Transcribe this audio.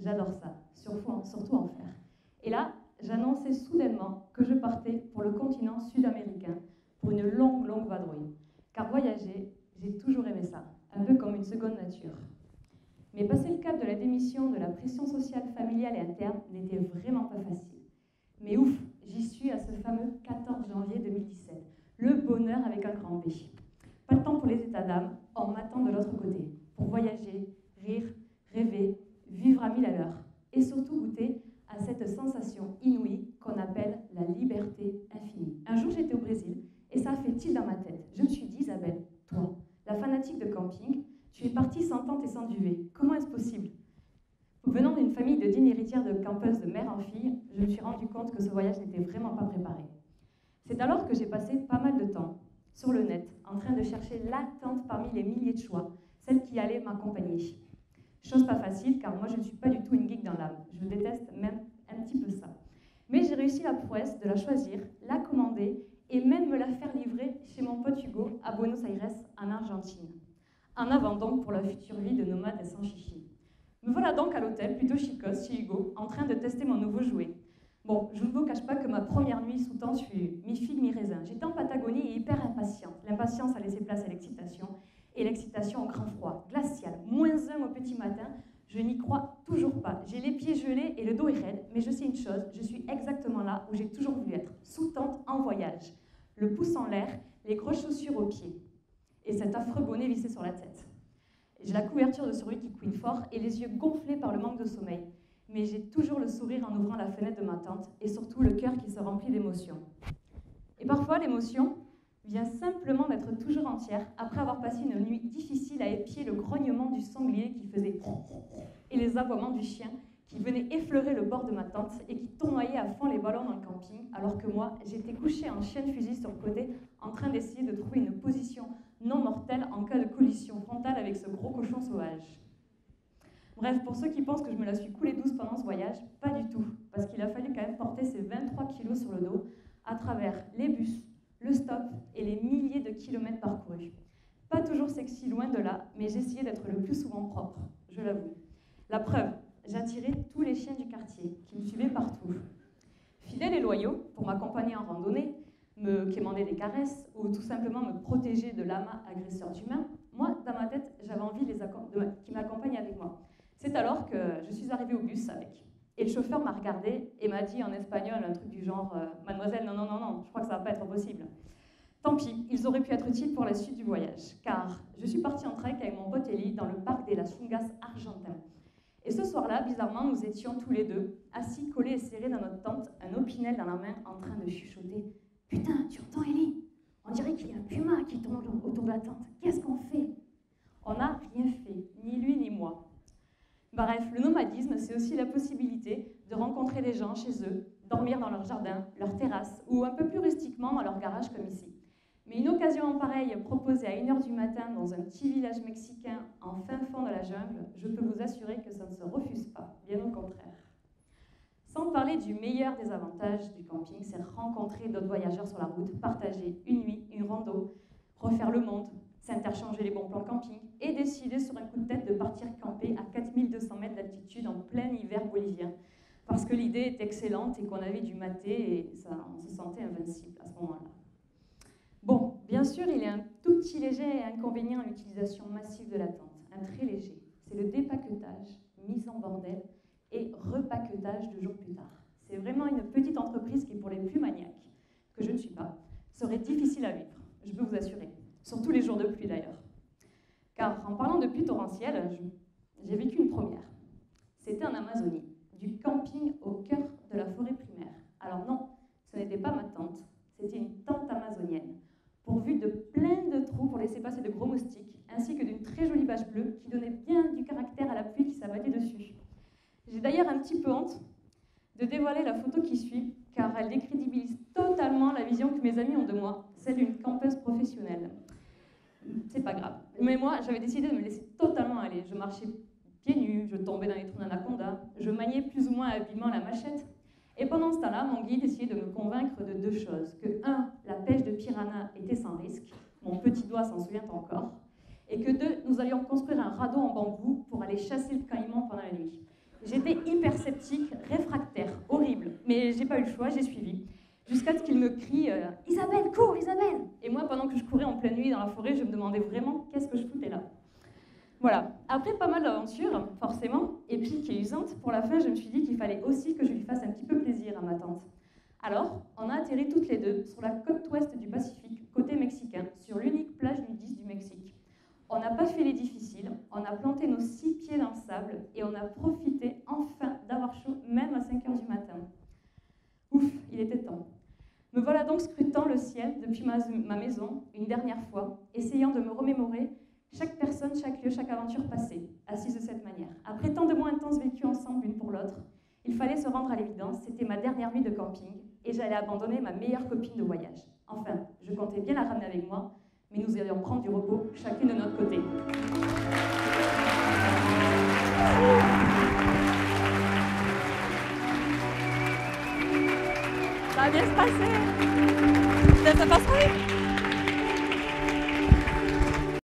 j'adore ça, surtout en faire. Et là, j'annonçais soudainement que je partais pour le continent sud-américain pour une longue vadrouille. Car voyager, j'ai toujours aimé ça, un peu comme une seconde nature. Mais passer le cap de la démission, de la pression sociale, familiale et interne n'était vraiment pas facile. Mais ouf, j'y suis à ce fameux 14 janvier 2017. Le bonheur avec un grand B. Pas de temps pour les états d'âme, on m'attend de l'autre côté, pour voyager, rire, rêver, vivre à 1000 à l'heure, et surtout goûter à cette sensation inouïe qu'on appelle la liberté infinie. Un jour, j'étais au Brésil, et ça a fait tilt dans ma tête. Je me suis dit, Isabelle, toi, la fanatique de camping, tu es partie sans tente et sans duvet. Comment est-ce possible? Venant d'une famille de dignes héritières de campeuses de mère en fille, je me suis rendu compte que ce voyage n'était vraiment pas préparé. C'est alors que j'ai passé pas mal de temps sur le net, en train de chercher la tente parmi les milliers de choix, celle qui allait m'accompagner. Chose pas facile, car moi je ne suis pas du tout une geek dans l'âme. Je déteste même un petit peu ça. Mais j'ai réussi la prouesse de la choisir, la commander et même me la faire livrer chez mon pote Hugo à Buenos Aires, en Argentine. En avant donc pour la future vie de nomade et sans chichi. Me voilà donc à l'hôtel, plutôt chicos, chez Hugo, en train de tester mon nouveau jouet. Bon, je ne vous cache pas que ma première nuit sous tente fut mi-figue, mi-raisin. J'étais en Patagonie et hyper impatiente. L'impatience a laissé place à l'excitation, et l'excitation au grand froid, glacial, -1 au petit matin. Je n'y crois toujours pas. J'ai les pieds gelés et le dos est raide, mais je sais une chose, je suis exactement là où j'ai toujours voulu être, sous tente, en voyage. Le pouce en l'air, les grosses chaussures aux pieds, et cet affreux bonnet vissé sur la tête. J'ai la couverture de survie qui couine fort et les yeux gonflés par le manque de sommeil. Mais j'ai toujours le sourire en ouvrant la fenêtre de ma tente et surtout le cœur qui se remplit d'émotions. Et parfois, l'émotion vient simplement d'être toujours entière après avoir passé une nuit difficile à épier le grognement du sanglier qui faisait et les aboiements du chien qui venait effleurer le bord de ma tente et qui tournoyait à fond les ballons dans le camping, alors que moi, j'étais couchée en chienne fusil sur le côté en train d'essayer de trouver une position non mortelle en cas de collision frontale avec ce gros cochon sauvage. Bref, pour ceux qui pensent que je me la suis coulée douce pendant ce voyage, pas du tout, parce qu'il a fallu quand même porter ces 23 kilos sur le dos à travers les bus, le stop et les milliers de kilomètres parcourus. Pas toujours sexy, loin de là, mais j'essayais d'être le plus souvent propre, je l'avoue. La preuve, j'attirais tous les chiens du quartier, qui me suivaient partout. Fidèles et loyaux, pour m'accompagner en randonnée, me quémander des caresses ou tout simplement me protéger de lamas agresseurs d'humains, moi, dans ma tête, j'avais envie qu'ils m'accompagnent avec moi. C'est alors que je suis arrivée au bus avec. Et le chauffeur m'a regardé et m'a dit en espagnol un truc du genre « Mademoiselle, non, je crois que ça va pas être possible ». Tant pis, ils auraient pu être utiles pour la suite du voyage, car je suis partie en trek avec mon pote Eli dans le parc des Las Chungas argentin. Et ce soir-là, bizarrement, nous étions tous les deux, assis, collés et serrés dans notre tente, un opinel dans la main, en train de chuchoter « Putain, tu entends Eli? On dirait qu'il y a un puma qui tourne autour de la tente. Qu'est-ce qu'on fait ?» On n'a rien fait, ni lui ni moi. Bref, le nomadisme, c'est aussi la possibilité de rencontrer des gens chez eux, dormir dans leur jardin, leur terrasse, ou un peu plus rustiquement dans leur garage comme ici. Mais une occasion en pareille proposée à 1h du matin dans un petit village mexicain en fin fond de la jungle, je peux vous assurer que ça ne se refuse pas, bien au contraire. Sans parler du meilleur des avantages du camping, c'est rencontrer d'autres voyageurs sur la route, partager une nuit, une rando, refaire le monde, s'interchanger les bons plans camping et décider sur un coup de tête de partir camper à 4200 mètres d'altitude en plein hiver bolivien. Parce que l'idée est excellente et qu'on avait du maté et on se sentait invincible à ce moment-là. Bon, bien sûr, il y a un tout petit léger inconvénient à l'utilisation massive de la tente, un très léger. C'est le dépaquetage, mise en bordel et repaquetage 2 jours plus tard. C'est vraiment une petite entreprise qui, pour les plus maniaques, que je ne suis pas, serait difficile à vivre, je peux vous assurer. Surtout les jours de pluie d'ailleurs. Car en parlant de pluie torrentielle, j'ai vécu une première. C'était en Amazonie, du camping au cœur de la forêt primaire. Alors non, ce n'était pas ma tente, c'était une tente amazonienne, pourvue de plein de trous pour laisser passer de gros moustiques, ainsi que d'une très jolie bâche bleue qui donnait bien du caractère à la pluie qui s'abattait dessus. J'ai d'ailleurs un petit peu honte de dévoiler la photo qui suit, car elle décrédibilise totalement la vision que mes amis ont de moi, celle d'une campeuse professionnelle. C'est pas grave. Mais moi, j'avais décidé de me laisser totalement aller. Je marchais pieds nus, je tombais dans les trous d'anaconda, je maniais plus ou moins habilement la machette. Et pendant ce temps-là, mon guide essayait de me convaincre de 2 choses. Que 1, la pêche de piranha était sans risque, mon petit doigt s'en souvient encore, et que 2, nous allions construire un radeau en bambou pour aller chasser le caïman pendant la nuit. J'étais hyper sceptique, réfractaire, horrible, mais j'ai pas eu le choix, j'ai suivi. Jusqu'à ce qu'il me crie « Isabelle, cours, Isabelle !» Et moi, pendant que je courais en pleine nuit dans la forêt, je me demandais vraiment qu'est-ce que je foutais là. Voilà. Après pas mal d'aventures, forcément, épiques et usantes, pour la fin, je me suis dit qu'il fallait aussi que je lui fasse un petit peu plaisir à ma tante. Alors, on a atterri toutes les deux sur la côte ouest du Pacifique, côté mexicain, sur l'unique plage nudiste du Mexique. On n'a pas fait les difficiles, on a planté nos 6 pieds dans le sable et on a profité enfin d'avoir chaud, même à 5 h du matin. Ouf, il était temps. Me voilà donc scrutant le ciel depuis ma maison une dernière fois, essayant de me remémorer chaque personne, chaque lieu, chaque aventure passée, assise de cette manière. Après tant de mois intenses vécus ensemble l'une pour l'autre, il fallait se rendre à l'évidence, c'était ma dernière nuit de camping et j'allais abandonner ma meilleure copine de voyage. Enfin, je comptais bien la ramener avec moi, mais nous allions prendre du repos, chacune de notre côté. Ça va bien se passer. Ça passe, oui.